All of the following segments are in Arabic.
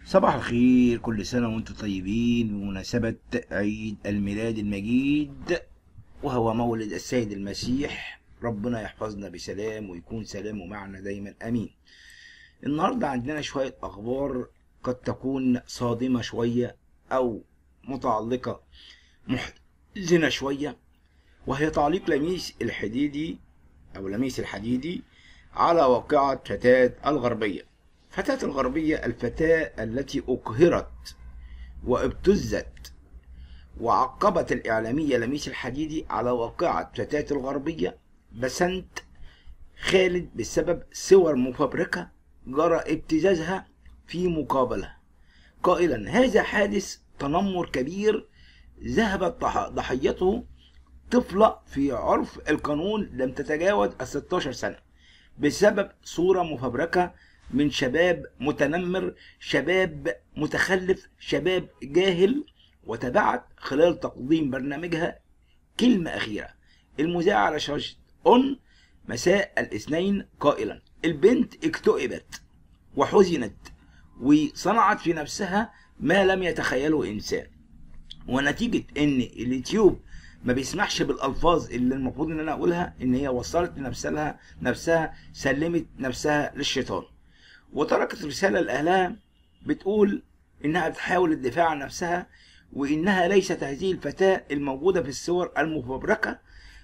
صباح الخير، كل سنة وانتم طيبين بمناسبة عيد الميلاد المجيد، وهو مولد السيد المسيح. ربنا يحفظنا بسلام ويكون سلامه معنا دايما امين. النهاردة عندنا شوية اخبار قد تكون صادمة شوية او متعلقة محزنة شوية، وهي تعليق لميس الحديدي على واقعة فتاة الغربية. فتاة الغربية، الفتاة التي أقهرت وابتزت وعقبت الإعلامية لميس الحديدي على واقعة فتاة الغربية بسنت خالد بسبب صور مفبركة جرى ابتزازها في مقابلة، قائلا: هذا حادث تنمر كبير ذهبت ضحيته طفلة في عرف القانون لم تتجاوز 16 سنة بسبب صورة مفبركة من شباب متنمر، شباب متخلف، شباب جاهل. وتبعت خلال تقديم برنامجها كلمة أخيرة المذاعة على شاشة أون مساء الاثنين، قائلا: البنت اكتئبت وحزنت وصنعت في نفسها ما لم يتخيله إنسان. ونتيجة إن اليوتيوب ما بيسمحش بالالفاظ اللي المفروض ان انا اقولها، ان هي وصلت نفسها سلمت نفسها للشيطان، وتركت رسالة لاهلها بتقول انها بتحاول الدفاع عن نفسها، وانها ليست هذه الفتاة الموجودة في الصور المفبركة،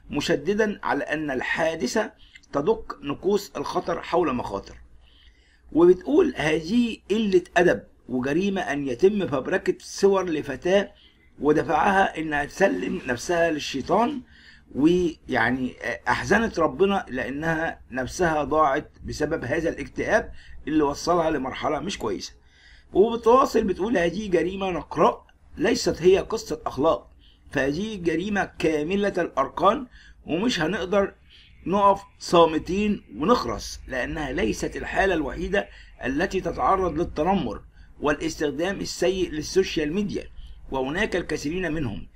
مشددا على ان الحادثة تدق نقوص الخطر حول مخاطر. وبتقول هذه قلة ادب وجريمة ان يتم فبركة صور لفتاة ودفعها انها تسلم نفسها للشيطان، ويعني احزنت ربنا لانها نفسها ضاعت بسبب هذا الاكتئاب اللي وصلها لمرحلة مش كويسة. وبتواصل بتقول: هذه جريمة نقراء، ليست هي قصة اخلاق، فهذه جريمة كاملة الاركان، ومش هنقدر نقف صامتين ونخرس، لانها ليست الحالة الوحيدة التي تتعرض للتنمر والاستخدام السيء للسوشيال ميديا، وهناك الكثيرين منهم.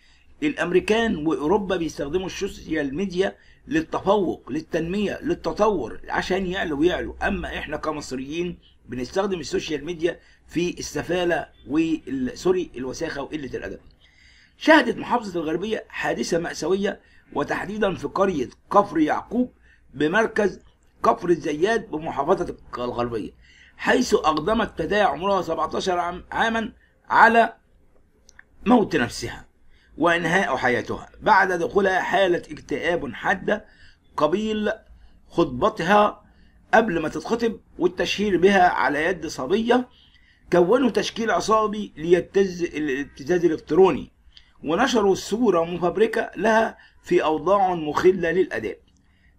الامريكان واوروبا بيستخدموا السوشيال ميديا للتفوق، للتنمية، للتطور، عشان يعلوا. اما احنا كمصريين بنستخدم السوشيال ميديا في السفالة الوساخة وقلة الادب. شهدت محافظة الغربية حادثة مأساوية، وتحديدا في قرية كفر يعقوب بمركز كفر الزيات بمحافظة الغربية، حيث أقدمت فتاة عمرها 17 عاما على موت نفسها وإنهاء حياتها بعد دخولها حالة اكتئاب حادة قبيل خطبتها قبل ما تتخطب والتشهير بها على يد صبية كونوا تشكيل عصابي الابتزاز الإلكتروني، ونشروا صورة مفبركة لها في أوضاع مخلة للأداب.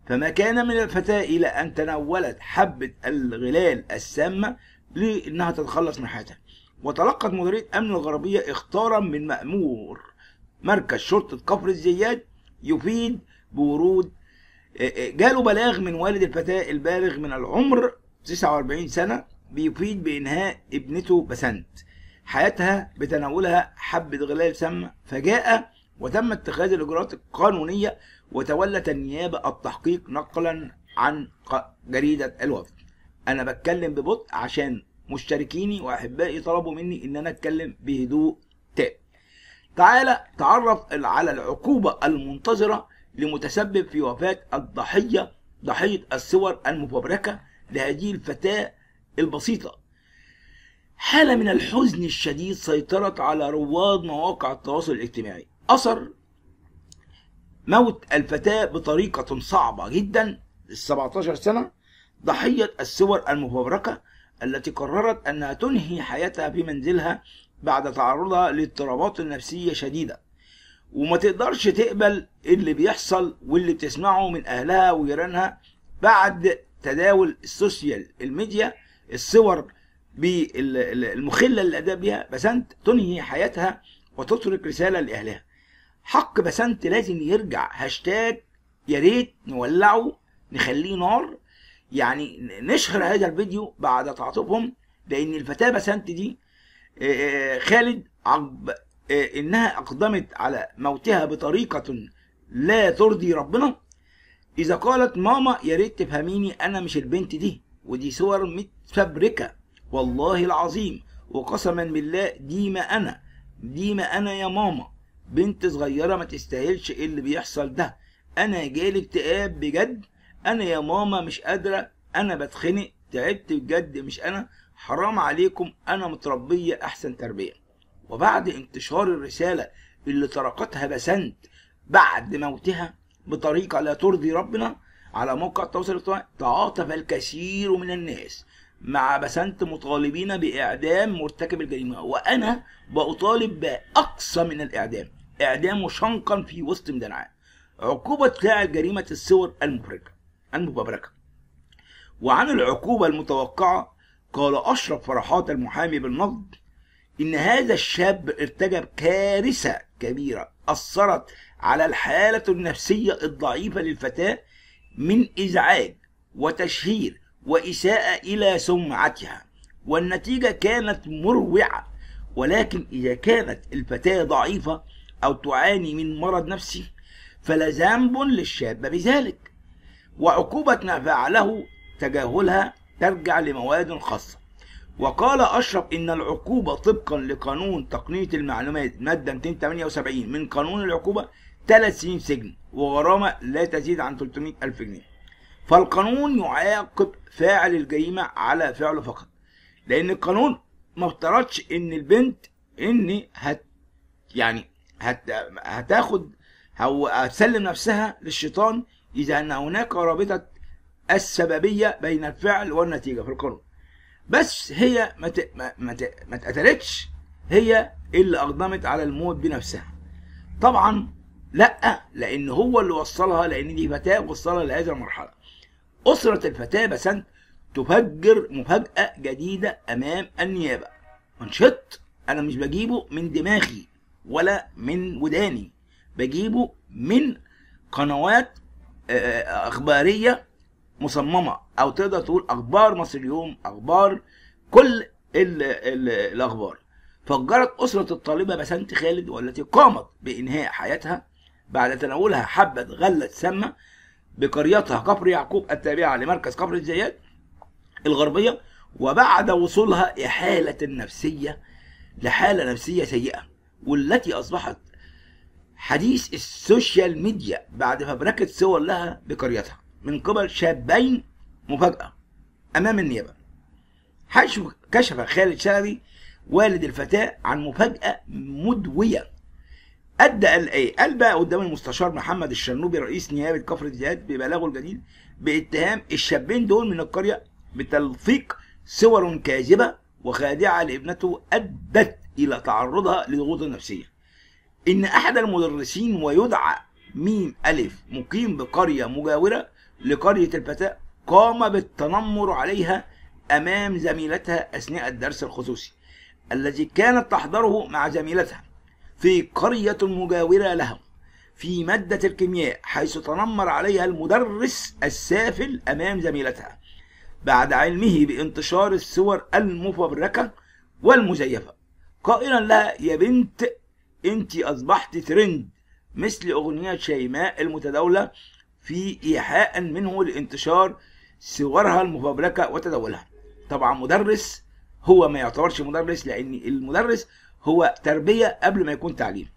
فما كان من الفتاة إلى أن تناولت حبة الغلال السامة لأنها تتخلص من حياتها. وتلقت مديرية أمن الغربية اختارا من مأمور مركز شرطة كفر الزيات يفيد بورود جاله بلاغ من والد الفتاة البالغ من العمر 49 سنة بيفيد بإنهاء ابنته بسنت حياتها بتناولها حبة غلال سامة، فجاء وتم اتخاذ الإجراءات القانونية، وتولت النيابة التحقيق نقلا عن جريدة الوفد. أنا بتكلم ببطء عشان مشتركيني وأحبائي طلبوا مني إن أنا أتكلم بهدوء تام. تعالى تعرف على العقوبة المنتظرة لمتسبب في وفاة ضحية الصور المفبركة لهذه الفتاة البسيطة. حالة من الحزن الشديد سيطرت على رواد مواقع التواصل الاجتماعي أثر موت الفتاة بطريقة صعبة جدا، 17 سنة، ضحية الصور المفبركة التي قررت أنها تنهي حياتها في منزلها بعد تعرضها لاضطرابات نفسية شديدة، وما تقدرش تقبل اللي بيحصل واللي بتسمعه من أهلها وجيرانها بعد تداول السوشيال الميديا الصور بالمخلة للأداب بها. بسنت تنهي حياتها وتترك رسالة لأهلها: حق بسنت لازم يرجع، هاشتاج يا ريت نولعه نخليه نار، يعني نشهر هذا الفيديو بعد تعاطفهم، لأن الفتاة بسنت دي خالد إنها أقدمت على موتها بطريقة لا ترضي ربنا، إذا قالت: ماما يا ريت تفهميني، أنا مش البنت دي، ودي صور متفبركة والله العظيم، وقسما بالله دي ما أنا يا ماما، بنت صغيرة ما تستاهلش إيه اللي بيحصل ده. أنا جالي اكتئاب بجد، أنا يا ماما مش قادرة، أنا بتخنق، تعبت بجد، مش أنا، حرام عليكم، أنا متربية أحسن تربية. وبعد انتشار الرسالة اللي تركتها بسنت بعد موتها بطريقة لا ترضي ربنا على موقع التواصل الاجتماعي، تعاطف الكثير من الناس مع بسنت مطالبين بإعدام مرتكب الجريمة، وأنا بأطالب بأقصى من الإعدام، إعدامه شنقا في وسط ميدان. عقوبة فاعل جريمة الصور المفبركة. وعن العقوبة المتوقعة قال أشرف فرحات المحامي بالنقد إن هذا الشاب ارتكب كارثة كبيرة أثرت على الحالة النفسية الضعيفة للفتاة من إزعاج وتشهير وإساءة إلى سمعتها، والنتيجة كانت مروعة. ولكن إذا كانت الفتاة ضعيفة أو تعاني من مرض نفسي فلا ذنب للشاب بذلك، وعقوبة ما فعله تجاهلها ترجع لمواد خاصة. وقال أشرف إن العقوبة طبقا لقانون تقنية المعلومات مادة 278 من قانون العقوبة 3 سنين سجن وغرامة لا تزيد عن 300,000 جنيه. فالقانون يعاقب فاعل الجريمة على فعله فقط، لأن القانون ما افترضش إن البنت هتاخد أو هتسلم نفسها للشيطان إذا أن هناك رابطة السببية بين الفعل والنتيجة في القانون. بس هي ما اتقتلتش، هي اللي أقدمت على الموت بنفسها. طبعا لا، لأن هو اللي وصلها، لأن دي فتاة وصلها لهذه المرحلة. أسرة الفتاة بسنت تفجر مفاجأة جديدة أمام النيابة. منشط أنا مش بجيبه من دماغي ولا من وداني، بجيبه من قنوات أخبارية مصممة، أو تقدر تقول أخبار مصر اليوم، أخبار كل الأخبار. فجرت أسرة الطالبة بسنت خالد والتي قامت بإنهاء حياتها بعد تناولها حبة غلة سامة بقريتها كفر يعقوب التابعة لمركز كفر الزيات الغربية، وبعد وصولها لحالة نفسية سيئة، والتي أصبحت حديث السوشيال ميديا بعد فبركة صور لها بقريتها من قبل شابين مفاجأة أمام النيابة. كشف خالد شلبي والد الفتاة عن مفاجأة مدوية قال بقى قدام المستشار محمد الشرنوبي رئيس نيابة كفر الزيات ببلاغه الجديد باتهام الشابين دول من القرية بتلفيق صور كاذبة وخادعة لابنته أدت إلى تعرضها لضغوط نفسية. إن أحد المدرسين ويدعى ميم ألف مقيم بقرية مجاورة لقرية الفتاة قام بالتنمر عليها أمام زميلتها أثناء الدرس الخصوصي الذي كانت تحضره مع زميلتها في قرية مجاورة لهم في مادة الكيمياء، حيث تنمر عليها المدرس السافل أمام زميلتها بعد علمه بانتشار الصور المفبركة والمزيفة، قائلا لها: يا بنت انت أصبحت ترند مثل أغنية شيماء المتداولة في إيحاء منه لانتشار صورها المفبركة وتداولها. طبعا مدرس هو ما يعتبرش مدرس، لأن المدرس هو تربية قبل ما يكون تعليم.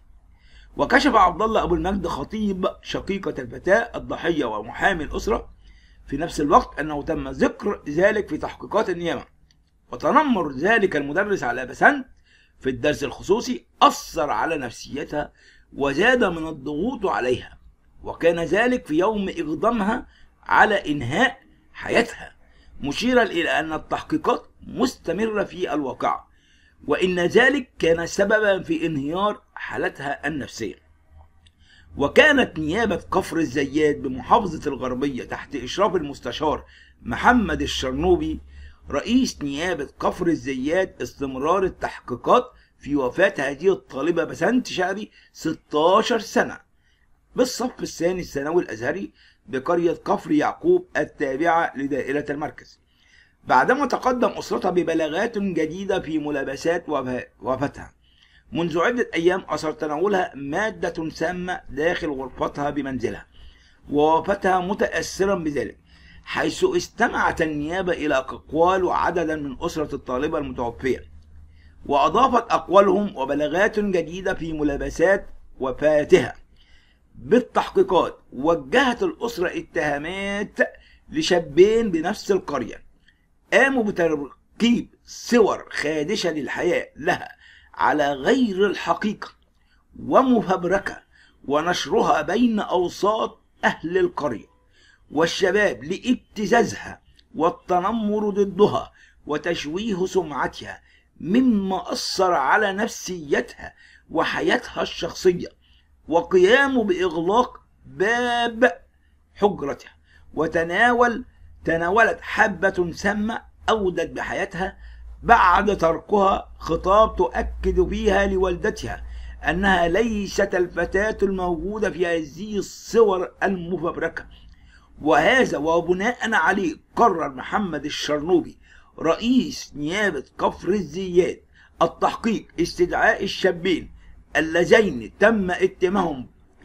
وكشف عبد الله أبو المجد خطيب شقيقة الفتاة الضحية ومحامي الأسرة في نفس الوقت أنه تم ذكر ذلك في تحقيقات النيابة، وتنمر ذلك المدرس على بسنت في الدرس الخصوصي أثر على نفسيتها وزاد من الضغوط عليها، وكان ذلك في يوم إقدامها على إنهاء حياتها، مشيرا إلى أن التحقيقات مستمرة في الواقعة، وإن ذلك كان سببا في انهيار حالتها النفسية. وكانت نيابة كفر الزيات بمحافظة الغربية تحت إشراف المستشار محمد الشرنوبي رئيس نيابة كفر الزيات استمرار التحقيقات في وفاة هذه الطالبة بسنت شلبي 16 سنة بالصف الثاني الثانوي الأزهري بقرية كفر يعقوب التابعة لدائرة المركز، بعدما تقدم أسرتها ببلاغات جديدة في ملابسات وفاتها منذ عدة أيام أثر تناولها مادة سامة داخل غرفتها بمنزلها، ووفاتها متأثرا بذلك، حيث استمعت النيابة إلى أقوال عددا من أسرة الطالبة المتوفية وأضافت أقوالهم وبلاغات جديدة في ملابسات وفاتها بالتحقيقات. وجهت الأسرة اتهامات لشابين بنفس القرية قاموا بتركيب صور خادشة للحياة لها على غير الحقيقة ومفبركة ونشرها بين أوساط أهل القرية والشباب لابتزازها والتنمر ضدها وتشويه سمعتها، مما أثر على نفسيتها وحياتها الشخصية، وقيامه بإغلاق باب حجرتها. تناولت حبة سامة أودت بحياتها بعد تركها خطاب تؤكد فيها لوالدتها أنها ليست الفتاة الموجودة في هذه الصور المفبركة. وهذا وبناء عليه قرر محمد الشرنوبي رئيس نيابة كفر الزيات التحقيق استدعاء الشابين اللذين تم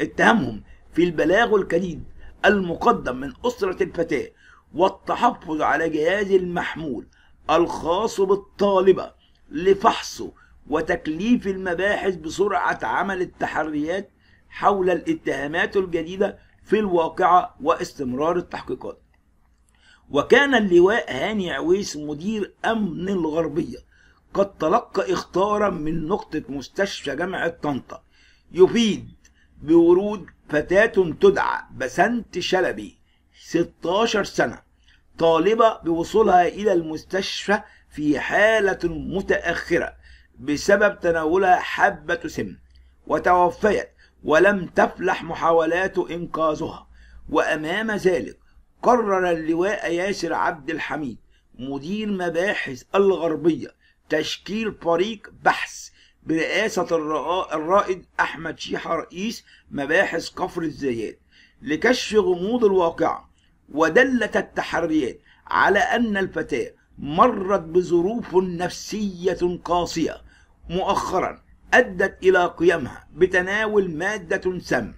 اتهامهم في البلاغ الكديد المقدم من أسرة الفتاة والتحفظ على جهاز المحمول الخاص بالطالبة لفحصه وتكليف المباحث بسرعة عمل التحريات حول الاتهامات الجديدة في الواقعة واستمرار التحقيقات. وكان اللواء هاني عويس مدير أمن الغربية قد تلقى اخطارا من نقطة مستشفى جامعة طنطا يفيد بورود فتاة تدعى بسنت شلبي 16 سنة طالبة بوصولها إلى المستشفى في حالة متأخرة بسبب تناولها حبة سم وتوفيت ولم تفلح محاولات إنقاذها. وأمام ذلك قرر اللواء ياسر عبد الحميد مدير مباحث الغربية تشكيل فريق بحث برئاسة الرائد أحمد شيحة رئيس مباحث كفر الزيات لكشف غموض الواقعة. ودلت التحريات على أن الفتاة مرت بظروف نفسية قاسية مؤخرا أدت إلى قيامها بتناول مادة سم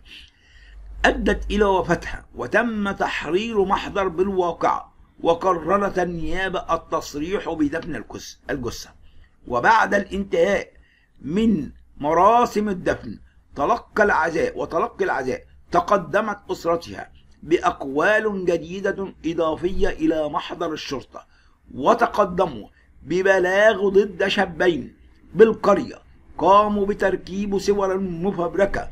أدت إلى وفاتها، وتم تحرير محضر بالواقعة. وقررت النيابة التصريح بدفن الجثة. وبعد الانتهاء من مراسم الدفن وتلقي العزاء تقدمت أسرتها بأقوال جديدة إضافية إلى محضر الشرطة، وتقدموا ببلاغ ضد شابين بالقرية قاموا بتركيب صور مفبركة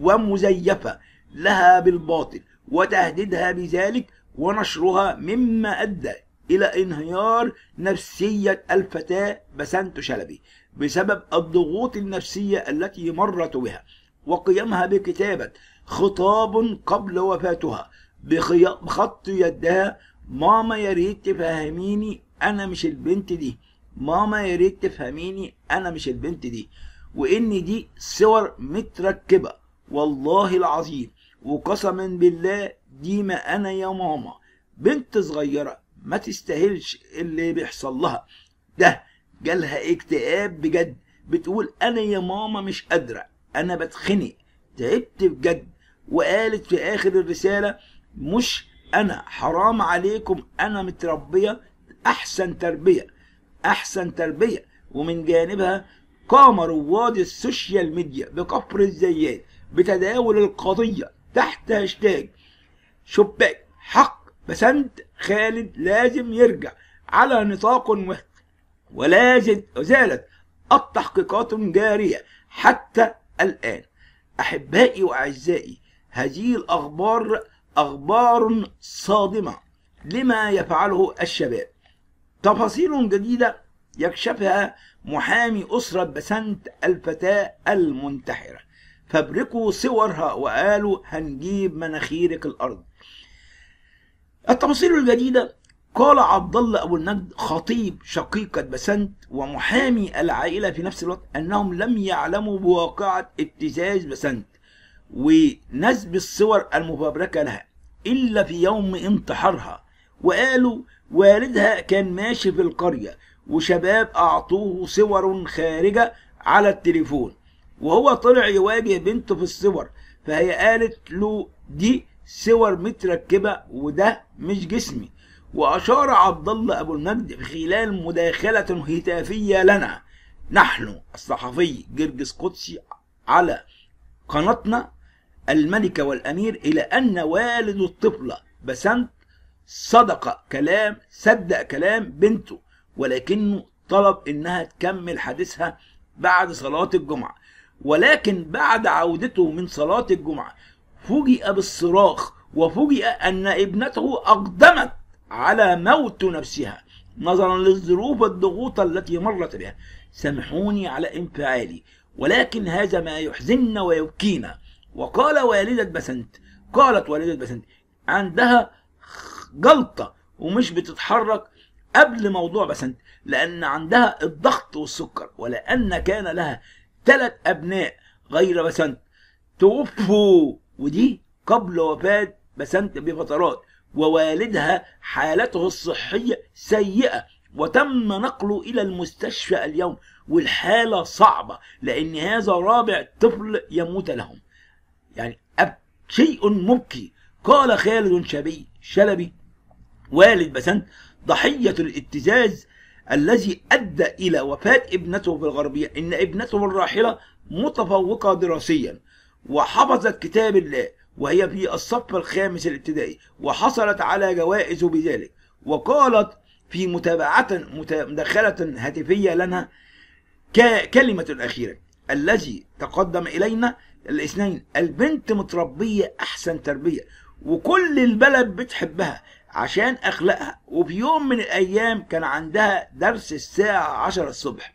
ومزيفة لها بالباطل وتهديدها بذلك ونشرها، مما أدى إلى انهيار نفسية الفتاة بسنت شلبي بسبب الضغوط النفسية التي مرت بها، وقيامها بكتابة خطاب قبل وفاتها بخط يدها: ماما يا ريت تفهميني أنا مش البنت دي، ماما يا ريت تفهميني أنا مش البنت دي، وإن دي صور متركبة والله العظيم وقسما بالله دي ما أنا يا ماما، بنت صغيرة ما تستاهلش اللي بيحصل لها ده، جالها اكتئاب بجد، بتقول أنا يا ماما مش قادرة، أنا بتخنق، تعبت بجد. وقالت في آخر الرسالة: مش أنا، حرام عليكم، أنا متربية أحسن تربية. ومن جانبها قام رواد السوشيال ميديا بكفر الزيات بتداول القضية تحت هاشتاج شباك حق بسنت خالد لازم يرجع على نطاق واحد، ولا زالت التحقيقات جارية حتى الآن. أحبائي وأعزائي، هذه الأخبار أخبار صادمة لما يفعله الشباب. تفاصيل جديدة يكشفها محامي أسرة بسنت الفتاة المنتحرة، فبركوا صورها وقالوا هنجيب مناخيرك الأرض. التفاصيل الجديدة: قال عبد الله أبو النجد خطيب شقيقة بسنت ومحامي العائلة في نفس الوقت أنهم لم يعلموا بواقعة ابتزاز بسنت ونسب الصور المفبركة لها إلا في يوم انتحارها، وقالوا والدها كان ماشي في القرية وشباب أعطوه صور خارجة على التليفون وهو طلع يواجه بنته في الصور، فهي قالت له دي صور متركبة وده مش جسمي. وأشار عبد الله أبو المجد خلال مداخلة هتافية لنا نحن الصحفي جرجس قدسي على قناتنا الملكة والأمير إلى أن والد الطفلة بسنت صدق كلام بنته، ولكنه طلب إنها تكمل حديثها بعد صلاة الجمعة. ولكن بعد عودته من صلاة الجمعة فوجئ بالصراخ، وفوجئ أن ابنته أقدمت على موت نفسها نظرا للظروف والضغوط التي مرت بها. سامحوني على انفعالي، ولكن هذا ما يحزننا ويبكينا. وقالت والدة بسنت عندها جلطة ومش بتتحرك قبل موضوع بسنت، لأن عندها الضغط والسكر، ولأن كان لها 3 أبناء غير بسنت توفوا، ودي قبل وفاة بسنت بفترات، ووالدها حالته الصحية سيئة وتم نقله إلى المستشفى اليوم، والحالة صعبة لأن هذا رابع طفل يموت لهم. يعني شيء مبكي. قال خالد شلبي والد بسنت ضحية الابتزاز الذي أدى إلى وفاة ابنته في الغربية إن ابنته الراحلة متفوقة دراسيا وحفظت كتاب الله وهي في الصف الخامس الابتدائي وحصلت على جوائز بذلك. وقالت في مداخلة هاتفية لنا كلمة أخيرة: الذي تقدم إلينا الاثنين البنت متربية أحسن تربية وكل البلد بتحبها عشان أخلاقها، وفي يوم من الأيام كان عندها درس الساعة 10 الصبح،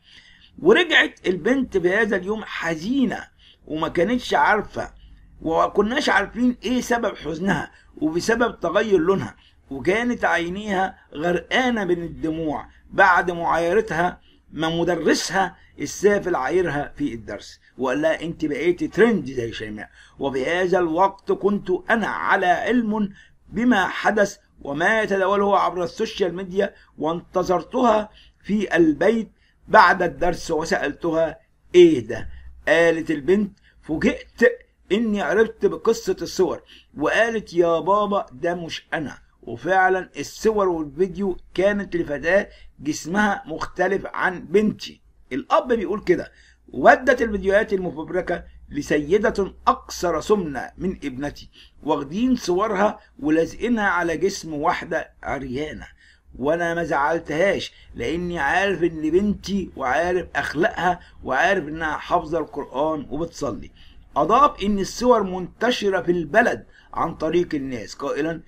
ورجعت البنت بهذا اليوم حزينة وما كانتش عارفة وكناش عارفين ايه سبب حزنها وبسبب تغير لونها، وكانت عينيها غرقانة من الدموع بعد معايرتها ما مدرسها السافل عايرها في الدرس وقال لها انت بقيتي ترند زي شيماء. وبهذا الوقت كنت انا على علم بما حدث وما يتداوله عبر السوشيال ميديا، وانتظرتها في البيت بعد الدرس وسألتها ايه ده؟ قالت البنت فوجئت اني عرفت بقصة الصور، وقالت يا بابا ده مش انا. وفعلا الصور والفيديو كانت لفتاة جسمها مختلف عن بنتي. الاب بيقول كده: ودت الفيديوهات المفبركة لسيدة اكثر سمنة من ابنتي، واخدين صورها ولازقينها على جسم واحدة عريانة، وانا ما زعلتهاش لاني عارف ان بنتي وعارف اخلاقها وعارف انها حافظة القرآن وبتصلي. اضاف ان الصور منتشرة في البلد عن طريق الناس، قائلا: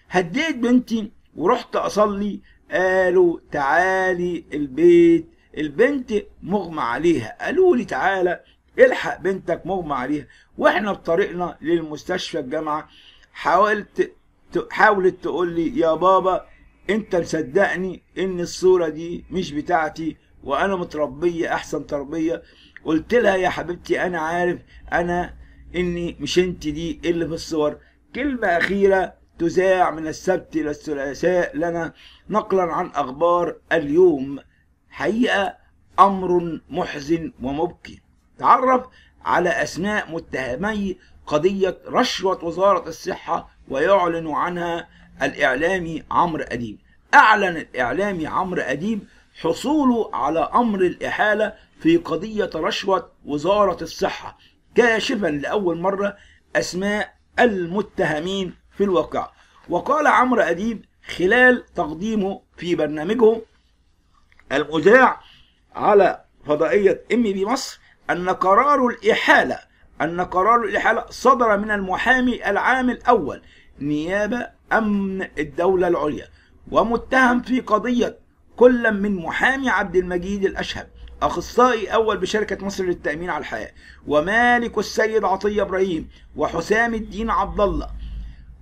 هديت بنتي ورحت اصلي، قالوا تعالي البيت، البنت مغمى عليها، قالوا لي تعالى الحق بنتك مغمى عليها، واحنا بطريقنا للمستشفى الجامعة حاولت تقول لي يا بابا انت مصدقني ان الصورة دي مش بتاعتي وانا متربية احسن تربية. قلت لها يا حبيبتي انا عارف انا اني مش انت دي اللي في الصور. كلمة اخيرة تذاع من السبت الى الثلاثاء لنا نقلا عن اخبار اليوم، حقيقة امر محزن ومبكي. تعرف على اسماء متهمي قضية رشوة وزارة الصحة ويعلن عنها الاعلامي عمرو اديب. اعلن الاعلامي عمرو اديب حصوله على امر الاحالة في قضية رشوة وزارة الصحة، كاشفا لأول مرة أسماء المتهمين في الواقع. وقال عمرو أديب خلال تقديمه في برنامجه المذاع على فضائية MB مصر أن قرار الإحالة صدر من المحامي العام الأول نيابة أمن الدولة العليا، ومتهم في قضية كل من محامي عبد المجيد الأشهب أخصائي أول بشركة مصر للتأمين على الحياة، ومالك السيد عطية إبراهيم، وحسام الدين عبد الله،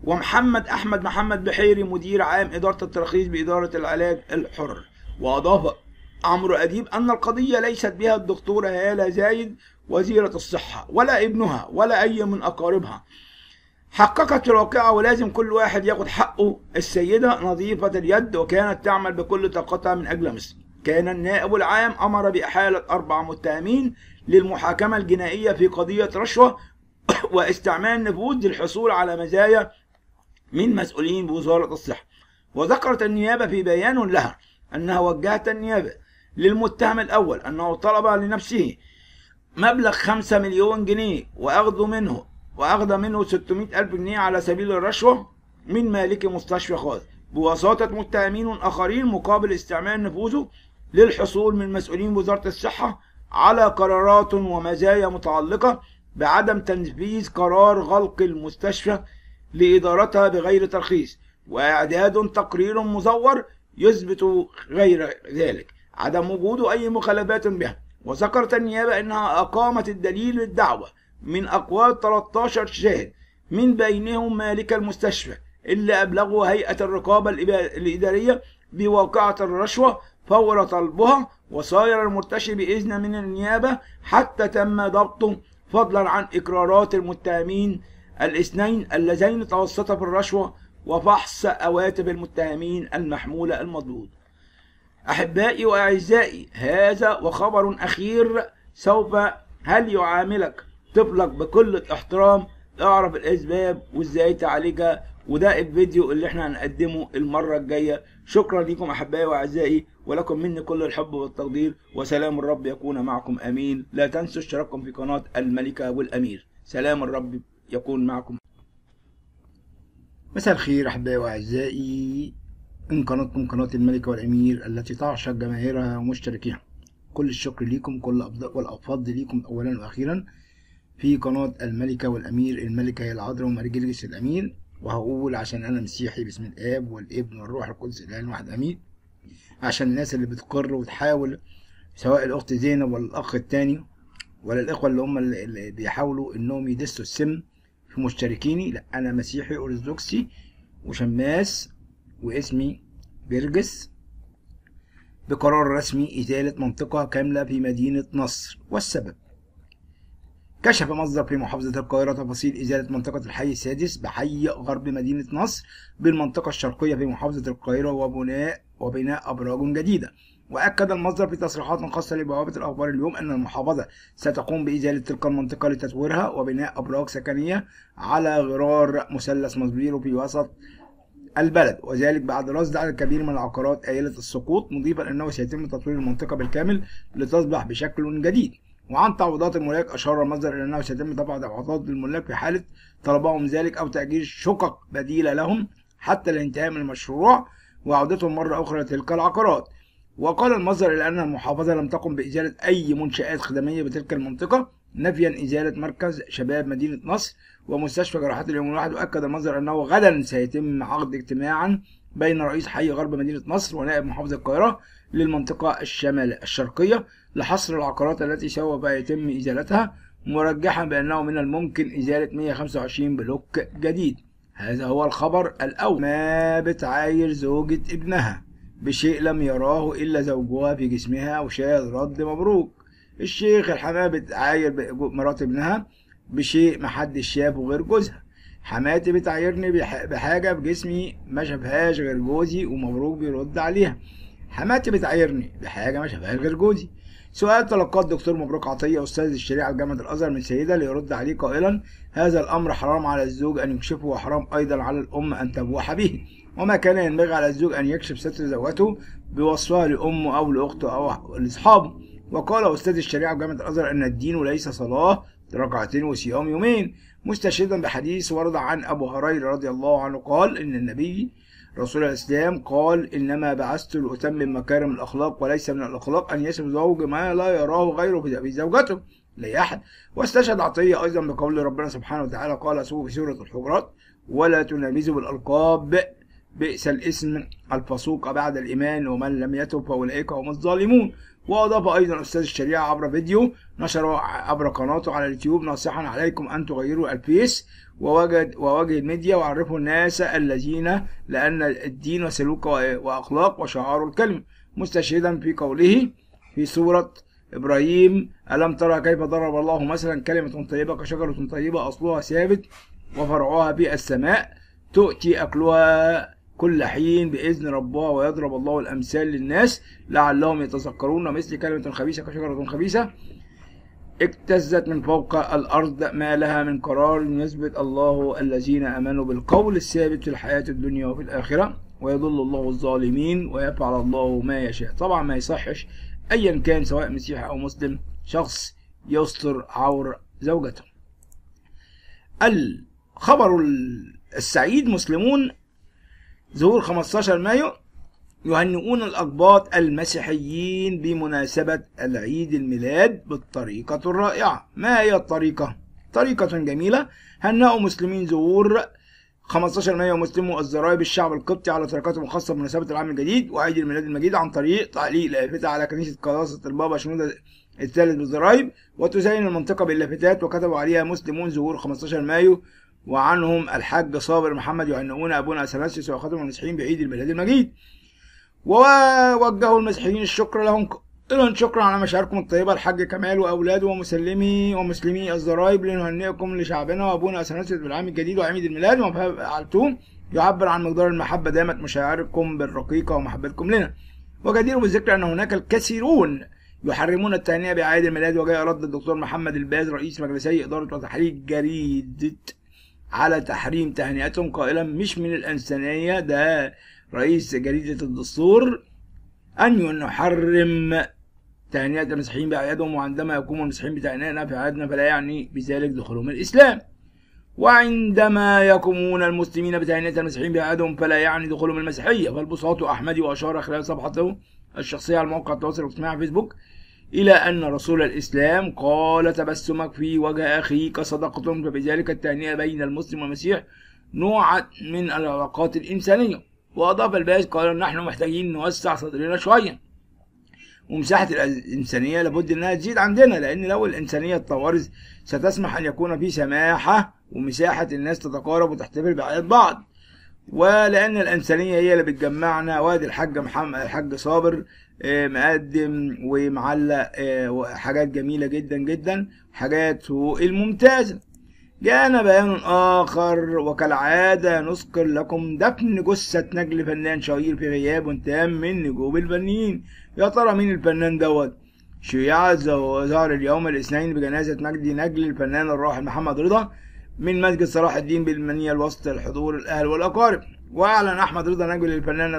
ومحمد أحمد بحيري مدير عام إدارة التراخيص بإدارة العلاج الحر. وأضاف عمرو أديب أن القضية ليست بها الدكتورة هالة زايد وزيرة الصحة ولا ابنها ولا أي من أقاربها، حققت الواقعة ولازم كل واحد ياخد حقه. السيدة نظيفة اليد وكانت تعمل بكل طاقتها من أجل مصر. كان النائب العام أمر بإحالة 4 متهمين للمحاكمة الجنائية في قضية رشوة واستعمال نفوذ للحصول على مزايا من مسؤولين بوزارة الصحة. وذكرت النيابة في بيان لها أنها وجهت النيابة للمتهم الأول أنه طلب لنفسه مبلغ 5 مليون جنيه وأخذ منه 600 ألف جنيه على سبيل الرشوة من مالك مستشفى خاص بواسطة متهمين آخرين مقابل استعمال نفوذه للحصول من مسؤولين وزارة الصحة على قرارات ومزايا متعلقة بعدم تنفيذ قرار غلق المستشفى لإدارتها بغير ترخيص، وإعداد تقرير مزور يثبت غير ذلك عدم وجود أي مخالفات بها. وذكرت النيابة أنها أقامت الدليل للدعوة من أقوال 13 شاهد من بينهم مالك المستشفى اللي أبلغوا هيئة الرقابة الإدارية بواقعة الرشوة فور طلبها، وصاير المرتشي بإذن من النيابة حتى تم ضبطه، فضلا عن إقرارات المتهمين الاثنين اللذين توسطا في الرشوة وفحص هواتف المتهمين المحمولة المضبوط. أحبائي وأعزائي، هذا وخبر أخير، هل يعاملك طفلك بكل الاحترام؟ اعرف الأسباب وإزاي تعالجها، وده الفيديو اللي احنا هنقدمه المرة الجاية. شكرا لكم أحبائي وأعزائي، ولكم مني كل الحب والتقدير، وسلام الرب يكون معكم أمين. لا تنسوا اشتراككم في قناة الملكة والأمير. سلام الرب يكون معكم. مساء الخير أحبائي وأعزائي، إن قناتكم قناة الملكة والأمير التي تعشق جماهيرها ومشتركيها. كل الشكر ليكم، كل والأفضل ليكم أولا وأخيرا في قناة الملكة والأمير. الملكة هي العذراء ومرجلس الأمير، وهقول عشان أنا مسيحي باسم الآب والابن والروح القدس الإله واحد أمين، عشان الناس اللي بتقر وتحاول، سواء الأخت زينب ولا الأخ التاني ولا الإخوة اللي هم اللي بيحاولوا إنهم يدسوا السم في مشتركيني. لا، أنا مسيحي أرثوذكسي وشماس، واسمي برجس، بقرار رسمي إزالة منطقة كاملة في مدينة نصر. والسبب: كشف مصدر في محافظة القاهرة تفاصيل إزالة منطقة الحي السادس بحي غرب مدينة نصر بالمنطقة الشرقية في محافظة القاهرة وبناء أبراج جديدة. وأكد المصدر في تصريحات خاصة لبوابة الأخبار اليوم أن المحافظة ستقوم بإزالة تلك المنطقة لتطويرها وبناء أبراج سكنية على غرار مثلث مصبيرو في وسط البلد، وذلك بعد رصد عدد كبير من العقارات آيلة السقوط، مضيفا أنه سيتم تطوير المنطقة بالكامل لتصبح بشكل جديد. وعن تعويضات الملاك، أشار المصدر إلى أنه سيتم دفع تعويضات للملاك في حالة طلبهم ذلك أو تأجير شقق بديلة لهم حتى الانتهاء من المشروع وعودتهم مرة أخرى لتلك العقارات. وقال المصدر إلى أن المحافظة لم تقم بإزالة أي منشآت خدمية بتلك المنطقة، نفيا إزالة مركز شباب مدينة نصر ومستشفى جراحات اليوم الواحد. وأكد المصدر أنه غدا سيتم عقد اجتماعا بين رئيس حي غرب مدينة نصر ونائب محافظ القاهرة للمنطقة الشرقية لحصر العقارات التي سوف يتم إزالتها، مرجحا بأنه من الممكن إزالة 125 بلوك جديد. هذا هو الخبر الأول. ما بتعاير زوجة ابنها بشيء لم يراه إلا زوجها في جسمها وشاهد رد مبروك. الشيخ الحماة بتعاير مرات ابنها بشيء محدش شافه غير جوزها. حماتي بتعايرني بحاجة في جسمي ما شافهاش غير جوزي ومبروك بيرد عليها. حماتي بتعايرني بحاجة ما شافهاش غير جوزي. سؤال تلقاه الدكتور مبروك عطية أستاذ الشريعة بجامعة الأزهر من سيدة ليرد عليه قائلا: هذا الأمر حرام على الزوج أن يكشفه، وحرام أيضا على الأم أن تبوح به، وما كان ينبغي على الزوج أن يكشف ستر زوجته بوصفها لأمه أو لأخته أو لأصحابه. وقال أستاذ الشريعة بجامعة الأزهر أن الدين ليس صلاة ركعتين وصيام يومين، مستشهدا بحديث ورد عن أبو هريرة رضي الله عنه قال إن النبي رسول الإسلام قال: إنما بعثت لأتمم مكارم الأخلاق، وليس من الأخلاق أن يصف زوج ما لا يراه غيره في زوجته لا أحد. واستشهد عطية أيضا بقول ربنا سبحانه وتعالى قال في سورة الحجرات: ولا تنابزوا بالألقاب بئس الاسم الفسوق بعد الإيمان ومن لم يتب فأولئك هم الظالمون. وأضاف أيضا أستاذ الشريعة عبر فيديو نشره عبر قناته على اليوتيوب: ناصحا عليكم أن تغيروا الفيس ووجه الميديا وعرفوا الناس الذين لأن الدين وسلوك وأخلاق وشعار الكلمة، مستشهدا في قوله في سورة إبراهيم: ألم ترى كيف ضرب الله مثلا كلمة طيبة كشجرة طيبة أصلها ثابت وفرعها في السماء تؤتي أكلها كل حين بإذن ربها ويضرب الله الأمثال للناس لعلهم يتذكرون. مثل كلمة خبيثة كشجرة خبيثة اجتزت من فوق الأرض ما لها من قرار، يثبت الله الذين آمنوا بالقول الثابت في الحياة الدنيا وفي الآخرة ويضل الله الظالمين ويفعل الله ما يشاء. طبعا ما يصحش أيا كان سواء مسيحي أو مسلم شخص يستر عور زوجته. الخبر السعيد: مسلمون ظهور 15 مايو يهنئون الأقباط المسيحيين بمناسبة العيد الميلاد بالطريقة الرائعة. ما هي الطريقة؟ طريقة جميلة. هنأوا مسلمين ظهور 15 مايو مسلمو الزرايب الشعب القبطي على طريقتهم الخاصة بمناسبة العام الجديد وعيد الميلاد المجيد عن طريق تعليق لافتة على كنيسة قداسة البابا شنودة الثالث بالزرايب، وتزين المنطقة باللافتات وكتبوا عليها مسلمون ظهور 15 مايو وعنهم الحاج صابر محمد يهنئون أبونا أثناسيوس وأخواتهم المسيحيين بعيد الميلاد المجيد. ووجهوا المسيحيين الشكر لهم قائلا: شكرا على مشاعركم الطيبة الحاج كمال وأولاده ومسلمي الزرايب لنهنئكم لشعبنا وأبونا أثناسيوس بالعام الجديد وعيد الميلاد، وما فعلتوه يعبر عن مقدار المحبة. دامت مشاعركم بالرقيقة ومحبتكم لنا. وجدير بالذكر أن هناك الكثيرون يحرمون التهنئة بأعياد الميلاد، وجاء رد الدكتور محمد الباز رئيس مجلسي إدارة وتحرير جريدة على تحريم تهنئتهم قائلا: مش من الإنسانية، ده رئيس جريدة الدستور، أن نحرم تهنئة المسيحيين بأعيادهم، وعندما يقوم المسيحيين بتهنئتنا في أعيادنا فلا يعني بذلك دخولهم الإسلام، وعندما يقومون المسلمين بتهنئة المسيحيين بأعيادهم فلا يعني دخولهم المسيحية. فالبساط أحمدي وأشار خلال صفحته الشخصية على موقع التواصل الاجتماعي فيسبوك إلى أن رسول الإسلام قال: تبسمك في وجه أخيك صدقة، فبذلك التهنئة بين المسلم والمسيح نوع من العلاقات الإنسانية. وأضاف الباز قال: نحن محتاجين نوسع صدرنا شوية، ومساحة الإنسانية لابد أنها تزيد عندنا، لأن لو الإنسانية اتطورت ستسمح أن يكون في سماحة ومساحة الناس تتقارب وتحتفل بأعياد بعض، ولأن الإنسانية هي اللي بتجمعنا. وادي الحاج صابر مقدم ومعلق حاجات جميلة جدا جدا، حاجاته الممتازة. جاءنا بيان آخر وكالعادة نذكر لكم دفن جثة نجل فنان شهير في غياب تام من نجوم الفنيين. يا ترى مين الفنان دوت؟ شيعة ظهر اليوم الاثنين بجنازة مجدي نجل الفنان الراحل محمد رضا من مسجد صلاح الدين بالمنيل وسط الحضور الأهل والأقارب. وأعلن أحمد رضا نجل الفنان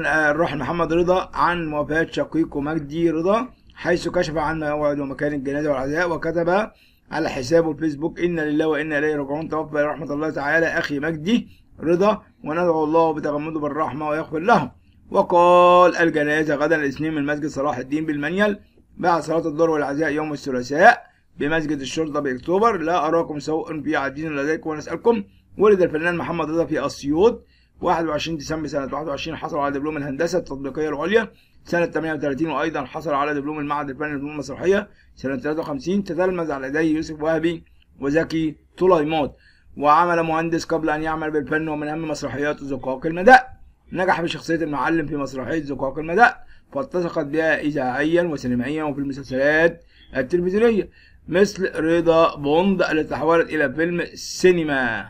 الراحل محمد رضا عن وفاة شقيقه مجدي رضا، حيث كشف عن موعد ومكان الجنازة والعزاء، وكتب على حسابه الفيسبوك: إنا لله وإنا إليه راجعون، توفى رحمة الله تعالى أخي مجدي رضا، وندعو الله بتغمده بالرحمة ويغفر له. وقال: الجنازة غدا الاثنين من مسجد صلاح الدين بالمنيل بعد صلاة الظهر، والعزاء يوم الثلاثاء بمسجد الشرطة بأكتوبر. لا أراكم سوء في عدين لديكم ونسألكم. ولد الفنان محمد رضا في أسيوط 21 ديسمبر سنة 21. حصل على دبلوم الهندسة التطبيقية العليا سنة 38، وأيضا حصل على دبلوم المعهد الفني للفنون المسرحية سنة 53. تتلمذ على يدي يوسف وهبي وزكي طليمات، وعمل مهندس قبل أن يعمل بالفن. ومن أهم مسرحيات زقاق المداء. نجح بشخصية المعلم في مسرحية زقاق المداء، فالتصقت بها إذاعيا وسينمائيا وفي المسلسلات التلفزيونية مثل رضا بوند التي تحولت إلى فيلم سينما.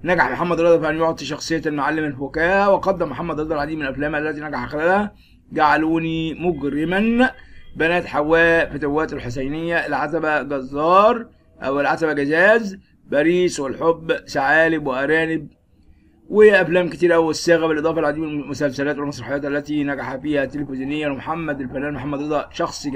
نجح محمد رضا في أن يعطي شخصية المعلم الفكاهة، وقدم محمد رضا العديد من الأفلام التي نجح خلالها: جعلوني مجرما، بنات حواء، فتوات الحسينية، العتبة جزار أو العتبة جزاز، باريس والحب، ثعالب وأرانب، وأفلام كتير أوي والصاغة، بالإضافة للعديد من المسلسلات والمسرحيات التي نجح فيها تلفزيونيا. ومحمد الفنان محمد رضا شخص